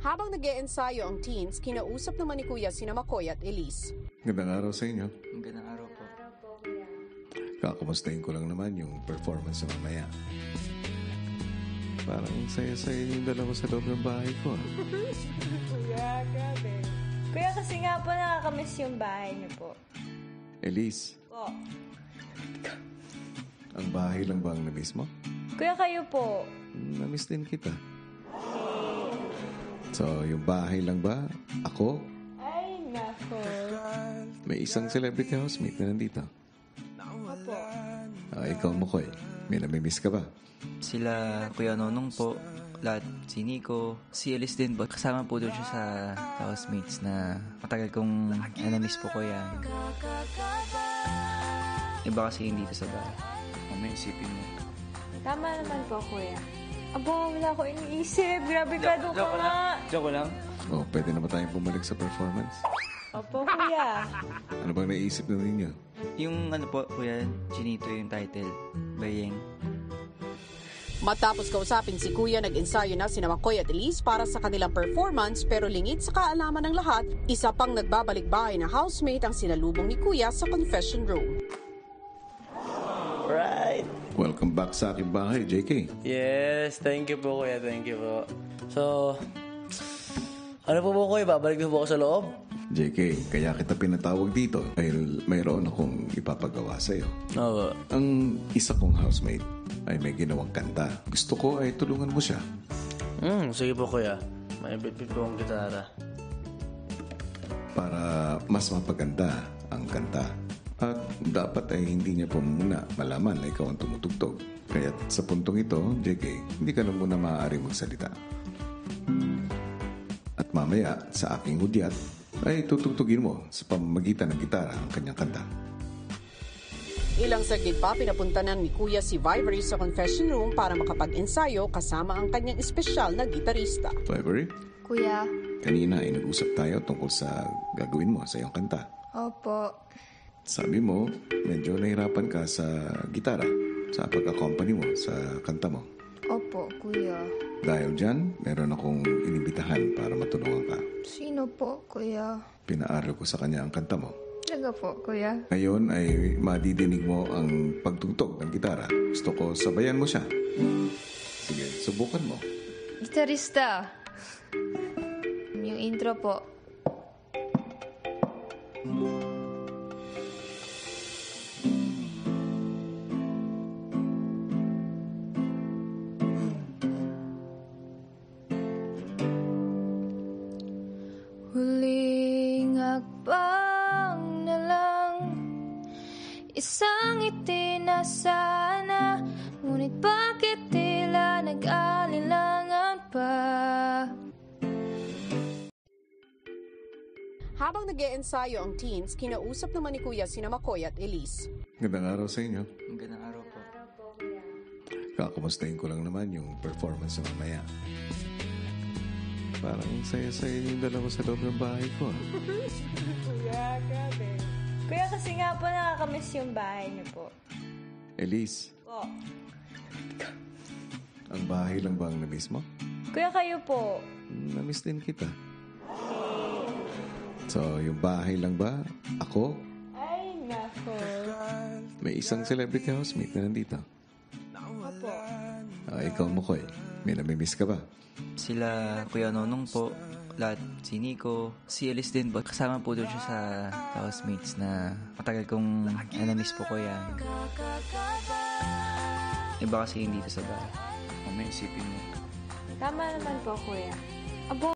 Habang nag-e-ensayo ang teens, kinausap naman ni Kuya sina McCoy at Elise. Magandang araw sa inyo. Magandang araw po. Kakumustahin ko lang naman yung performance sa mamaya. Parang saya-saya yung dalawa sa loob ng bahay ko. Kuya, grabe. Kuya, kasi nga po nakakamiss yung bahay niyo po. Elise, Po. ang bahay lang ba ang na-miss mo? Kuya, kayo po. Na-miss din kita. So, yung bahay lang ba? Ako? Ay, nako. May isang celebrity housemate na nandito. Opo. Ikaw, McCoy. May namimiss ka ba? Sila Kuya Nonong po, lahat si Nico, si Elise din po. Kasama po doon siya sa housemates na matagal kong na-miss po ko yan. Iba kasi yung dito sa bahay. Mamaya isipin mo. Tama naman po, kuya. Aba, wala ko iniisip. Grabe ka, doon ka nga. Joke lang. Pwede na ba tayong bumalik sa performance? Opo, kuya. Ano bang naisip na ninyo? Yung ano po, Kuya, Chinito yung title. Bayeng. Matapos kausapin si Kuya, nag-ensayo na sina McCoy at Elise para sa kanilang performance, pero lingid sa kaalaman ng lahat, isa pang nagbabalik bahay na housemate ang sinalubong ni Kuya sa confession room. Right. Welcome back sa aking bahay, JK. Yes, thank you po kuya, thank you po. So, ano po kuya, babalik na po ako sa loob? JK, kaya kita pinatawag dito dahil mayroon akong ipapagawa sa'yo. Oo. Ang isa kong housemate ay may ginawang kanta. Gusto ko ay tulungan mo siya. Sige po kuya, may bit-bit po akong gitara. Para mas mapaganda ang kanta. At dapat ay hindi niya po muna malaman na ikaw ang tumutugtog. Kaya sa puntong ito, JK, hindi ka na muna maaari magsalita. At mamaya, sa aking hudyat, ay tutugtugin mo sa pamamagitan ng gitara ang kanyang kanta. Ilang saglit pa, pinapunta na ni Kuya si Vivery sa confession room para makapag-ensayo kasama ang kanyang espesyal na gitarista. Vivery, Kuya, kanina ay nag-usap tayo tungkol sa gagawin mo sa iyong kanta. opo. Sabi mo, medyo nahirapan ka sa gitara, sa pag-accompany mo sa kanta mo. Opo, kuya. Dahil dyan, meron akong inibitahan para matulungan ka. Sino po, kuya? Pinaaral ko sa kanya ang kanta mo. Talaga po, kuya. Ngayon ay madidinig mo ang pagtugtog ng gitara. Gusto ko sabayan mo siya. Sige, subukan mo. Gitarista. Yung intro po. Huling hakbang na lang, isang ngiti na sana, ngunit bakit tila nag-alinlangan pa? Habang nag-e-ensayo ang teens, kinausap naman ni Kuya sina McCoy at Elise. Magandang araw sa inyo. Magandang araw po. Kakumustahin ko lang naman yung performance sa mamaya. Parang saya-saya yung dalawa sa loob ng bahay ko. Kuya, grabe. Kuya, kasi nga po nakakamiss yung bahay niyo po. Elise, Po. ang bahay lang ba ang na-miss mo? Kuya, kayo po. Na-miss din kita. So, yung bahay lang ba? Ako? Ay, nako. May isang celebrity housemate na nandito. Opo. Ikaw, McCoy. May namimiss ka ba? Sila Kuya Nonong po, lahat si Nico, si Elise din po. Kasama po doon siya sa housemates na matagal kong na-miss po ko yan. Iba kasi yung dito sa bahay. Mamaya isipin mo. Tama naman po, kuya. Aba,